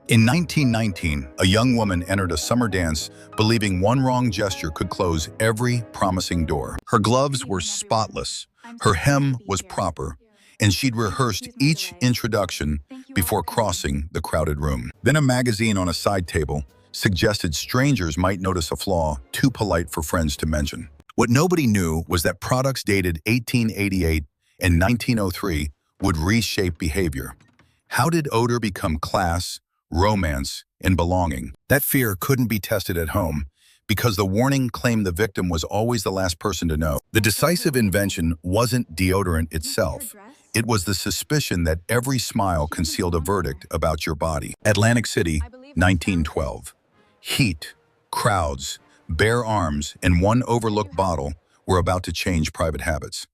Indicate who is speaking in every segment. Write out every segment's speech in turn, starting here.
Speaker 1: In 1919, a young woman entered a summer dance believing one wrong gesture could close every promising door. Her gloves were spotless, her hem was proper, and she'd rehearsed each introduction before crossing the crowded room. Then a magazine on a side table suggested strangers might notice a flaw too polite for friends to mention. What nobody knew was that products dated 1888 and 1903 would reshape behavior. How did odor become class, romance, and belonging? That fear couldn't be tested at home because the warning claimed the victim was always the last person to know. The decisive invention wasn't deodorant itself. It was the suspicion that every smile concealed a verdict about your body. Atlantic City, 1912. Heat, crowds, bare arms, and one overlooked bottle were about to change private habits.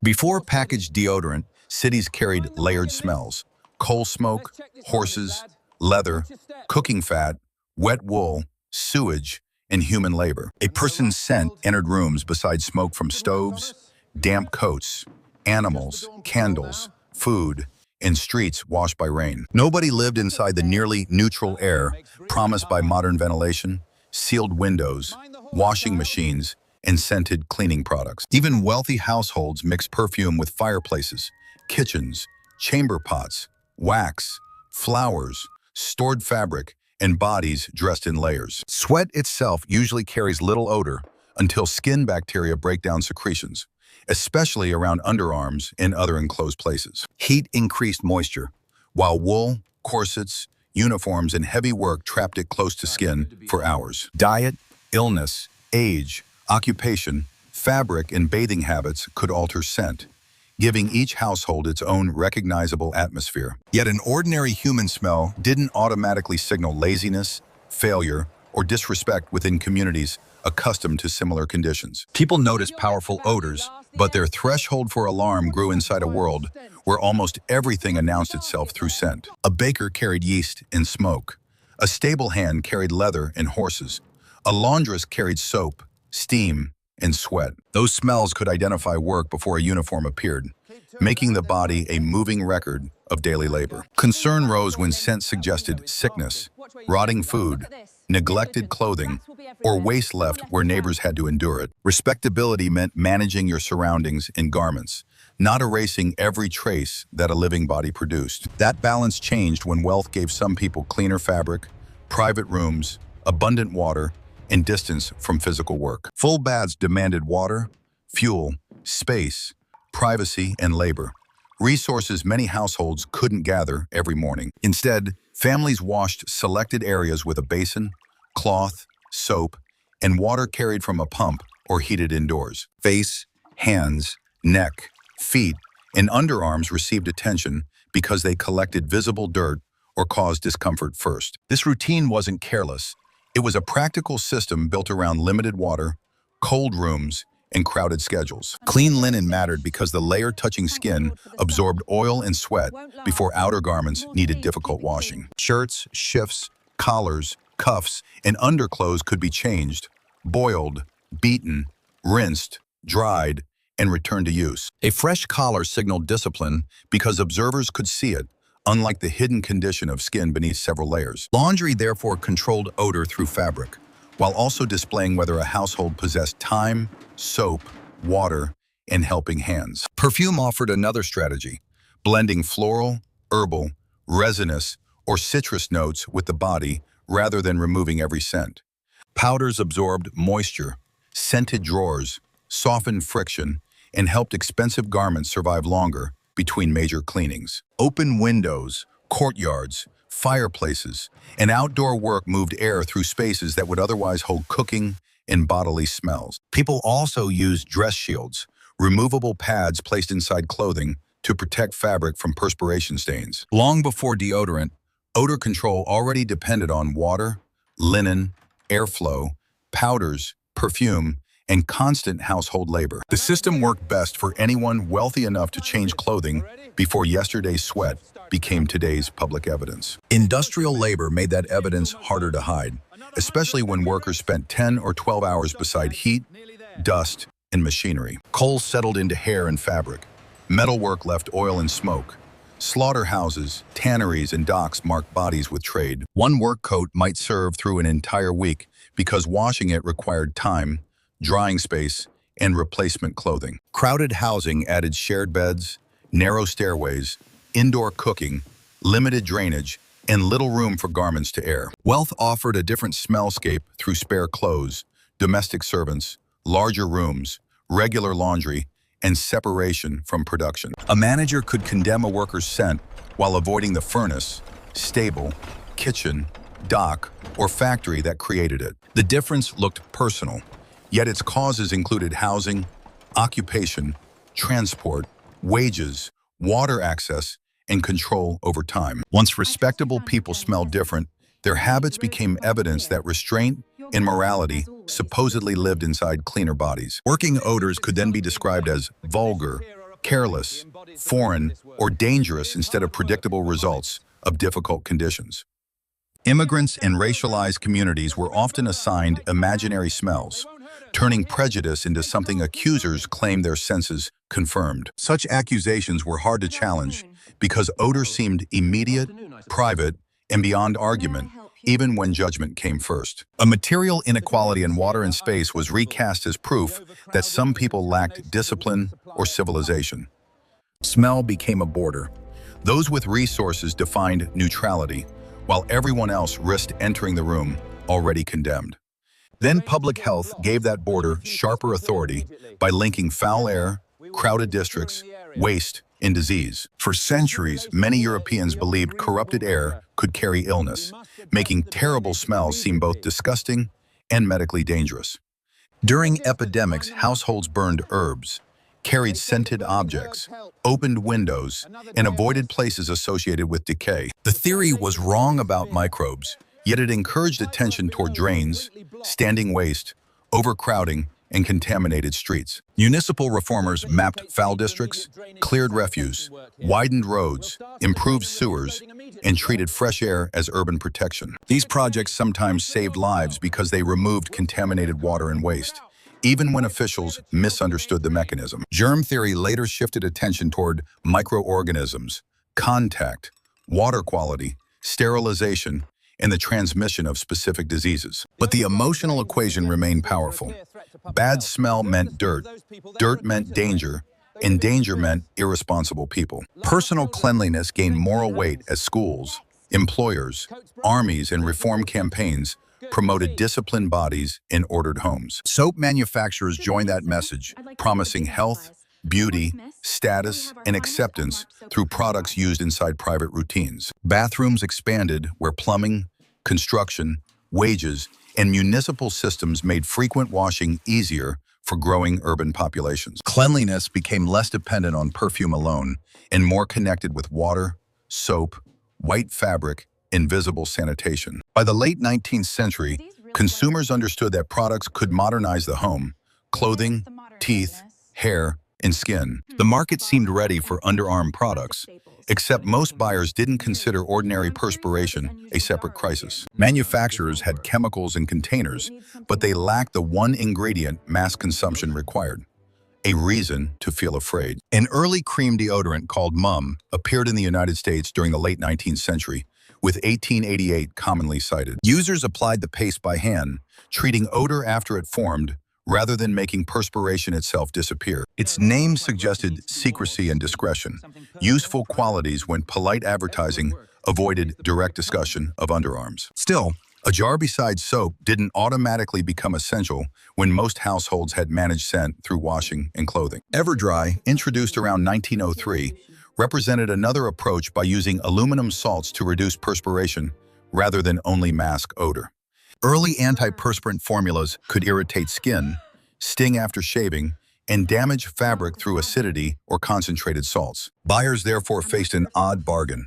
Speaker 1: Before packaged deodorant, cities carried layered smells: coal smoke, horses, leather, cooking fat, wet wool, sewage, and human labor. A person's scent entered rooms beside smoke from stoves, damp coats, animals, candles, food, and streets washed by rain. Nobody lived inside the nearly neutral air promised by modern ventilation, sealed windows, washing machines, and scented cleaning products. Even wealthy households mixed perfume with fireplaces, kitchens, chamber pots, wax, flowers, stored fabric, and bodies dressed in layers. Sweat itself usually carries little odor until skin bacteria break down secretions, especially around underarms and other enclosed places. Heat increased moisture, while wool, corsets, uniforms, and heavy work trapped it close to skin for hours. Diet, illness, age, occupation, fabric, and bathing habits could alter scent, giving each household its own recognizable atmosphere. Yet an ordinary human smell didn't automatically signal laziness, failure, or disrespect within communities accustomed to similar conditions. People noticed powerful odors, but their threshold for alarm grew inside a world where almost everything announced itself through scent. A baker carried yeast and smoke. A stable hand carried leather and horses. A laundress carried soap, steam, and sweat. Those smells could identify work before a uniform appeared, making the body a moving record of daily labor. Concern rose when scent suggested sickness, rotting food, neglected clothing, or waste left where neighbors had to endure it. Respectability meant managing your surroundings in garments, not erasing every trace that a living body produced. That balance changed when wealth gave some people cleaner fabric, private rooms, abundant water, and distance from physical work. Full baths demanded water, fuel, space, privacy, and labor, resources many households couldn't gather every morning. Instead, families washed selected areas with a basin, cloth, soap, and water carried from a pump or heated indoors. Face, hands, neck, feet, and underarms received attention because they collected visible dirt or caused discomfort first. This routine wasn't careless. It was a practical system built around limited water, cold rooms, and crowded schedules. Clean linen mattered because the layer touching skin absorbed oil and sweat before outer garments needed difficult washing. Shirts, shifts, collars, cuffs, and underclothes could be changed, boiled, beaten, rinsed, dried, and returned to use. A fresh collar signaled discipline because observers could see it, unlike the hidden condition of skin beneath several layers. Laundry therefore controlled odor through fabric, while also displaying whether a household possessed time, soap, water, and helping hands. Perfume offered another strategy, blending floral, herbal, resinous, or citrus notes with the body rather than removing every scent. Powders absorbed moisture, scented drawers, softened friction, and helped expensive garments survive longer between major cleanings. Open windows, courtyards, fireplaces, and outdoor work moved air through spaces that would otherwise hold cooking and bodily smells. People also used dress shields, removable pads placed inside clothing to protect fabric from perspiration stains. Long before deodorant, odor control already depended on water, linen, airflow, powders, perfume, and constant household labor. The system worked best for anyone wealthy enough to change clothing before yesterday's sweat became today's public evidence. Industrial labor made that evidence harder to hide, especially when workers spent 10 or 12 hours beside heat, dust, and machinery. Coal settled into hair and fabric. Metalwork left oil and smoke. Slaughterhouses, tanneries, and docks marked bodies with trade. One work coat might serve through an entire week because washing it required time, drying space, and replacement clothing. Crowded housing added shared beds, narrow stairways, indoor cooking, limited drainage, and little room for garments to air. Wealth offered a different smellscape through spare clothes, domestic servants, larger rooms, regular laundry, and separation from production. A manager could condemn a worker's scent while avoiding the furnace, stable, kitchen, dock, or factory that created it. The difference looked personal, yet its causes included housing, occupation, transport, wages, water access, and control over time. Once respectable people smelled different, their habits became evidence that restraint and morality supposedly lived inside cleaner bodies. Working odors could then be described as vulgar, careless, foreign, or dangerous instead of predictable results of difficult conditions. Immigrants and racialized communities were often assigned imaginary smells, turning prejudice into something accusers claimed their senses confirmed. Such accusations were hard to challenge because odor seemed immediate, private, and beyond argument, even when judgment came first. A material inequality in water and space was recast as proof that some people lacked discipline or civilization. Smell became a border. Those with resources defined neutrality, while everyone else risked entering the room already condemned. Then public health gave that border sharper authority by linking foul air, crowded districts, waste, and disease. For centuries, many Europeans believed corrupted air could carry illness, making terrible smells seem both disgusting and medically dangerous. During epidemics, households burned herbs, carried scented objects, opened windows, and avoided places associated with decay. The theory was wrong about microbes, yet it encouraged attention toward drains, standing waste, overcrowding, and contaminated streets. Municipal reformers mapped foul districts, cleared refuse, widened roads, improved sewers, and treated fresh air as urban protection. These projects sometimes saved lives because they removed contaminated water and waste, even when officials misunderstood the mechanism. Germ theory later shifted attention toward microorganisms, contact, water quality, sterilization, and the transmission of specific diseases. But the emotional equation remained powerful. Bad smell meant dirt meant danger, and danger meant irresponsible people. Personal cleanliness gained moral weight as schools, employers, armies, and reform campaigns promoted disciplined bodies and ordered homes. Soap manufacturers joined that message, promising health, beauty, status, and acceptance through products used inside private routines. Bathrooms expanded where plumbing, construction, wages, and municipal systems made frequent washing easier for growing urban populations. Cleanliness became less dependent on perfume alone and more connected with water, soap, white fabric, and visible sanitation. By the late 19th century, consumers understood that products could modernize the home: clothing, teeth, hair, and skin. The market seemed ready for underarm products, except most buyers didn't consider ordinary perspiration a separate crisis. Manufacturers had chemicals in containers, but they lacked the one ingredient mass consumption required: a reason to feel afraid. An early cream deodorant called Mum appeared in the United States during the late 19th century, with 1888 commonly cited. Users applied the paste by hand, treating odor after it formed, rather than making perspiration itself disappear. Its name suggested secrecy and discretion, useful qualities when polite advertising avoided direct discussion of underarms. Still, a jar beside soap didn't automatically become essential when most households had managed scent through washing and clothing. EverDry, introduced around 1903, represented another approach by using aluminum salts to reduce perspiration rather than only mask odor. Early antiperspirant formulas could irritate skin, sting after shaving, and damage fabric through acidity or concentrated salts. Buyers therefore faced an odd bargain: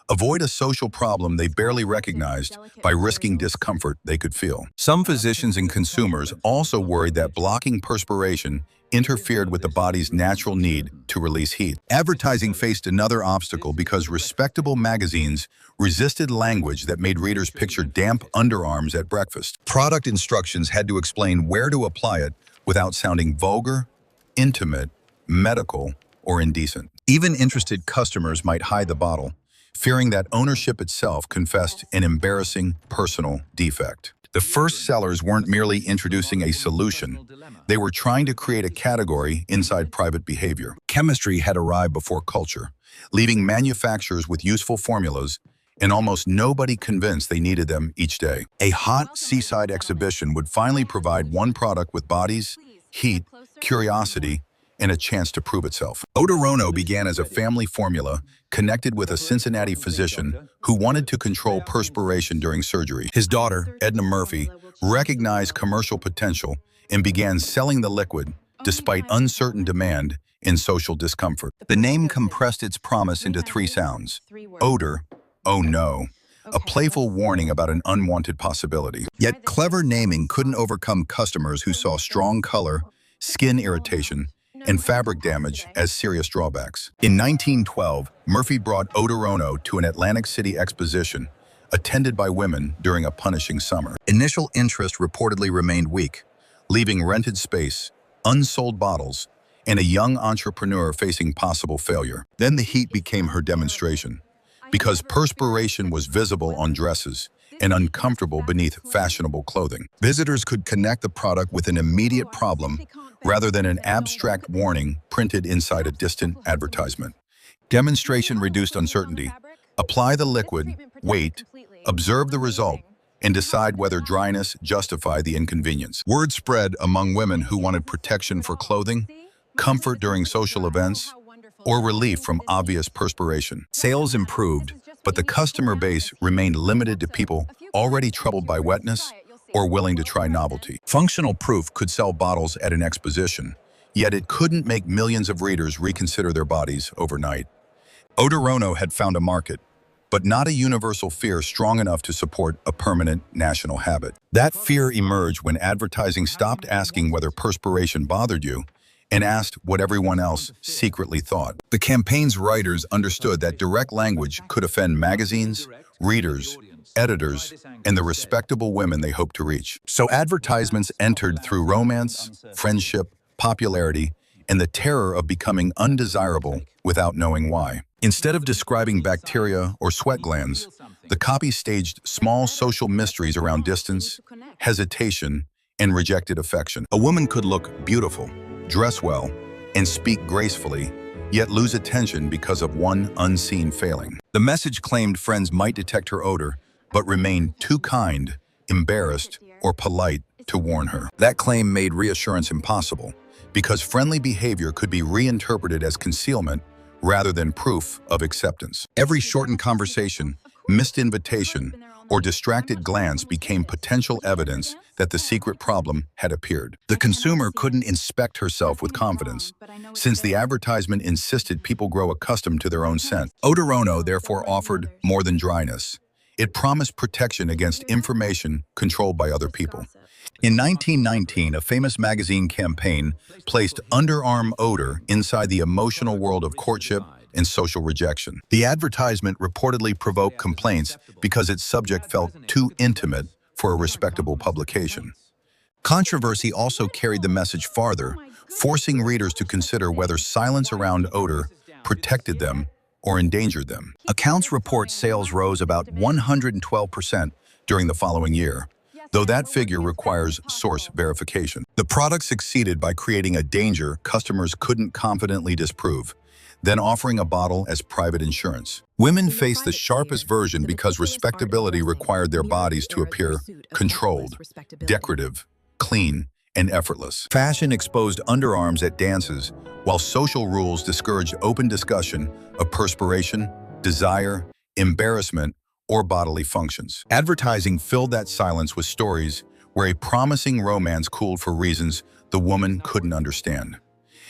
Speaker 1: avoid a social problem they barely recognized by risking discomfort they could feel. Some physicians and consumers also worried that blocking perspiration interfered with the body's natural need to release heat. Advertising faced another obstacle because respectable magazines resisted language that made readers picture damp underarms at breakfast. Product instructions had to explain where to apply it without sounding vulgar, intimate, medical, or indecent. Even interested customers might hide the bottle, fearing that ownership itself confessed an embarrassing personal defect. The first sellers weren't merely introducing a solution. They were trying to create a category inside private behavior. Chemistry had arrived before culture, leaving manufacturers with useful formulas and almost nobody convinced they needed them each day. A hot seaside exhibition would finally provide one product with bodies, heat, curiosity, and a chance to prove itself. Odorono began as a family formula connected with a Cincinnati physician who wanted to control perspiration during surgery. His daughter, Edna Murphy, recognized commercial potential and began selling the liquid despite uncertain demand and social discomfort. The name compressed its promise into 3 sounds: odor, oh no, a playful warning about an unwanted possibility. Yet clever naming couldn't overcome customers who saw strong color, skin irritation, and fabric damage as serious drawbacks. In 1912, Murphy brought Odorono to an Atlantic City exposition, attended by women during a punishing summer. Initial interest reportedly remained weak, leaving rented space, unsold bottles, and a young entrepreneur facing possible failure. Then the heat became her demonstration, because perspiration was visible on dresses and uncomfortable beneath fashionable clothing. Visitors could connect the product with an immediate problem rather than an abstract warning printed inside a distant advertisement. Demonstration reduced uncertainty. Apply the liquid, wait, observe the result, and decide whether dryness justified the inconvenience. Word spread among women who wanted protection for clothing, comfort during social events, or relief from obvious perspiration. Sales improved, but the customer base remained limited to people already troubled by wetness or willing to try novelty. Functional proof could sell bottles at an exposition, yet it couldn't make millions of readers reconsider their bodies overnight. Odorono had found a market, but not a universal fear strong enough to support a permanent national habit. That fear emerged when advertising stopped asking whether perspiration bothered you and asked what everyone else secretly thought. The campaign's writers understood that direct language could offend magazines, readers, editors, and the respectable women they hoped to reach. So advertisements entered through romance, friendship, popularity, and the terror of becoming undesirable without knowing why. Instead of describing bacteria or sweat glands, the copy staged small social mysteries around distance, hesitation, and rejected affection. A woman could look beautiful, dress well, and speak gracefully, yet lose attention because of one unseen failing. The message claimed friends might detect her odor, but remained too kind, embarrassed, or polite to warn her. That claim made reassurance impossible, because friendly behavior could be reinterpreted as concealment rather than proof of acceptance. Every shortened conversation, missed invitation, or distracted glance became potential evidence that the secret problem had appeared. The consumer couldn't inspect herself with confidence, since the advertisement insisted people grow accustomed to their own scent. Odorono therefore offered more than dryness. It promised protection against information controlled by other people. In 1919, a famous magazine campaign placed underarm odor inside the emotional world of courtship and social rejection. The advertisement reportedly provoked complaints because its subject felt too intimate for a respectable publication. Controversy also carried the message farther, forcing readers to consider whether silence around odor protected them or endangered them. Accounts report sales rose about 112% during the following year, though that figure requires source verification. The product succeeded by creating a danger customers couldn't confidently disprove, then offering a bottle as private insurance. Women faced the sharpest version because respectability required their bodies to appear controlled, decorative, clean, and effortless. Fashion exposed underarms at dances, while social rules discouraged open discussion of perspiration, desire, embarrassment, or bodily functions. Advertising filled that silence with stories where a promising romance cooled for reasons the woman couldn't understand.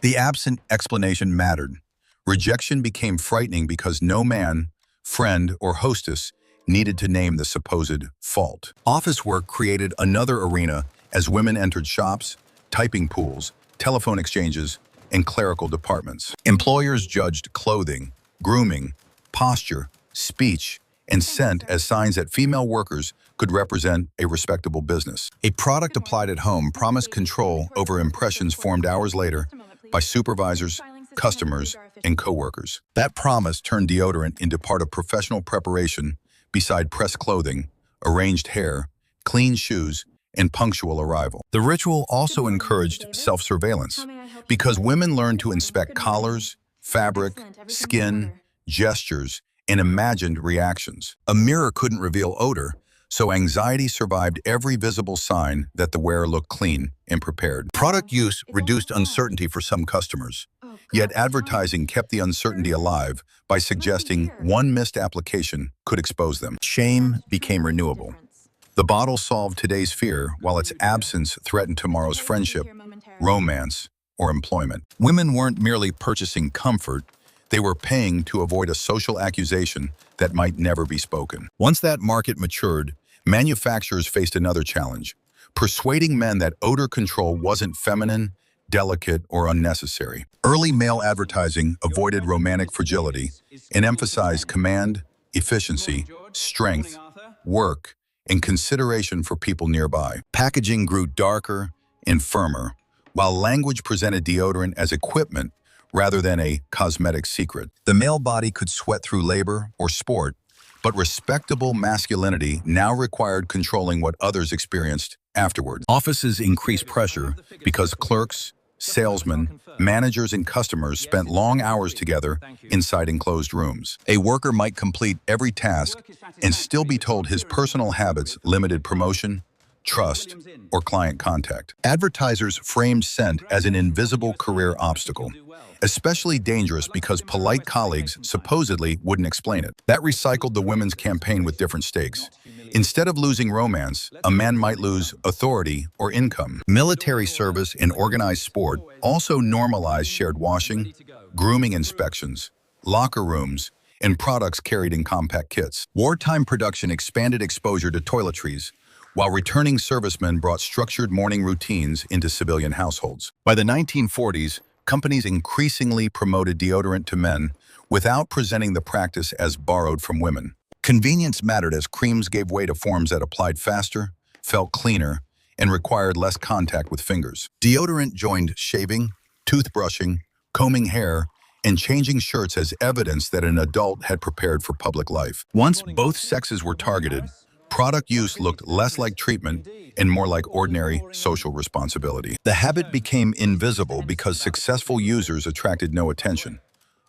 Speaker 1: The absent explanation mattered. Rejection became frightening because no man, friend, or hostess needed to name the supposed fault. Office work created another arena as women entered shops, typing pools, telephone exchanges, and clerical departments. Employers judged clothing, grooming, posture, speech, and scent as signs that female workers could represent a respectable business. A product applied at home promised control over impressions formed hours later by supervisors, customers, and coworkers. That promise turned deodorant into part of professional preparation beside pressed clothing, arranged hair, clean shoes, and punctual arrival. The ritual also encouraged self-surveillance because women learned to inspect collars, fabric, skin, gestures, and imagined reactions. A mirror couldn't reveal odor, so anxiety survived every visible sign that the wearer looked clean and prepared. Product use reduced uncertainty for some customers, yet advertising kept the uncertainty alive by suggesting one missed application could expose them. Shame became renewable. The bottle solved today's fear, while its absence threatened tomorrow's friendship, romance, or employment. Women weren't merely purchasing comfort, they were paying to avoid a social accusation that might never be spoken. Once that market matured, manufacturers faced another challenge, persuading men that odor control wasn't feminine, delicate, or unnecessary. Early male advertising avoided romantic fragility and emphasized command, efficiency, strength, work, and consideration for people nearby. Packaging grew darker and firmer, while language presented deodorant as equipment rather than a cosmetic secret. The male body could sweat through labor or sport, but respectable masculinity now required controlling what others experienced afterward. Offices increased pressure because clerks, salesmen, managers, and customers spent long hours together inside enclosed rooms. A worker might complete every task and still be told his personal habits limited promotion, trust, or client contact. Advertisers framed scent as an invisible career obstacle, especially dangerous because polite colleagues supposedly wouldn't explain it. That recycled the women's campaign with different stakes. Instead of losing romance, a man might lose authority or income. Military service and organized sport also normalized shared washing, grooming inspections, locker rooms, and products carried in compact kits. Wartime production expanded exposure to toiletries, while returning servicemen brought structured morning routines into civilian households. By the 1940s, companies increasingly promoted deodorant to men without presenting the practice as borrowed from women. Convenience mattered as creams gave way to forms that applied faster, felt cleaner, and required less contact with fingers. Deodorant joined shaving, toothbrushing, combing hair, and changing shirts as evidence that an adult had prepared for public life. Once both sexes were targeted, product use looked less like treatment and more like ordinary social responsibility. The habit became invisible because successful users attracted no attention.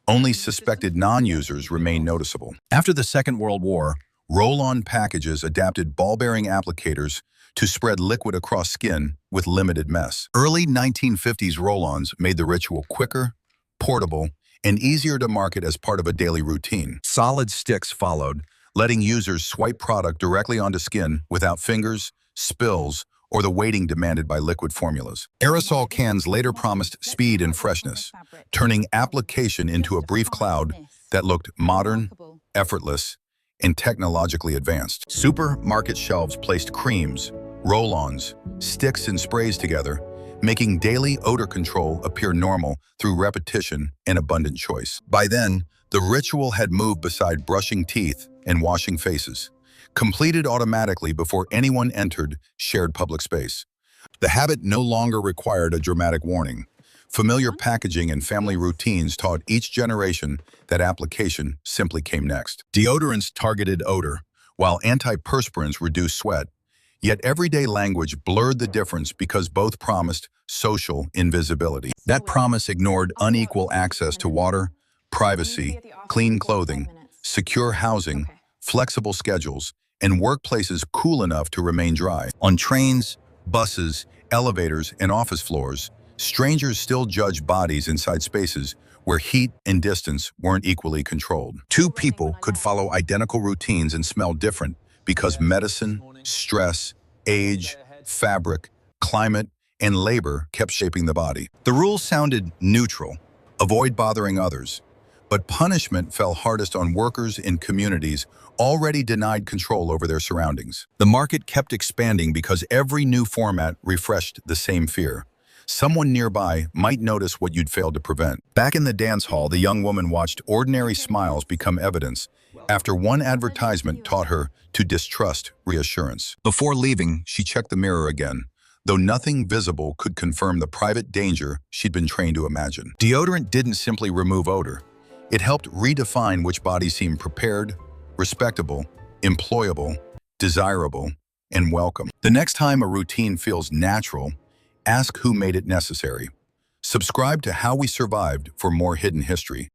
Speaker 1: Only suspected non-users remained noticeable. After the Second World War, roll-on packages adapted ball-bearing applicators to spread liquid across skin with limited mess. Early 1950s roll-ons made the ritual quicker, portable, and easier to market as part of a daily routine. Solid sticks followed, letting users swipe product directly onto skin without fingers, spills, or the waiting demanded by liquid formulas. Aerosol cans later promised speed and freshness, turning application into a brief cloud that looked modern, effortless, and technologically advanced. Supermarket shelves placed creams, roll-ons, sticks, and sprays together, making daily odor control appear normal through repetition and abundant choice. By then, the ritual had moved beside brushing teeth and washing faces, completed automatically before anyone entered shared public space. The habit no longer required a dramatic warning. Familiar packaging and family routines taught each generation that application simply came next. Deodorants targeted odor, while antiperspirants reduced sweat. Yet everyday language blurred the difference because both promised social invisibility. That promise ignored unequal access to water, privacy, clean clothing, secure housing, flexible schedules, and workplaces cool enough to remain dry. On trains, buses, elevators, and office floors, strangers still judged bodies inside spaces where heat and distance weren't equally controlled. Two people could follow identical routines and smell different because medicine, stress, age, fabric, climate, and labor kept shaping the body. The rules sounded neutral: avoid bothering others. But punishment fell hardest on workers in communities already denied control over their surroundings. The market kept expanding because every new format refreshed the same fear. Someone nearby might notice what you'd failed to prevent. Back in the dance hall, the young woman watched ordinary smiles become evidence after one advertisement taught her to distrust reassurance. Before leaving, she checked the mirror again, though nothing visible could confirm the private danger she'd been trained to imagine. Deodorant didn't simply remove odor. It helped redefine which bodies seemed prepared, respectable, employable, desirable, and welcome. The next time a routine feels natural, ask who made it necessary. Subscribe to How We Survived for more hidden history.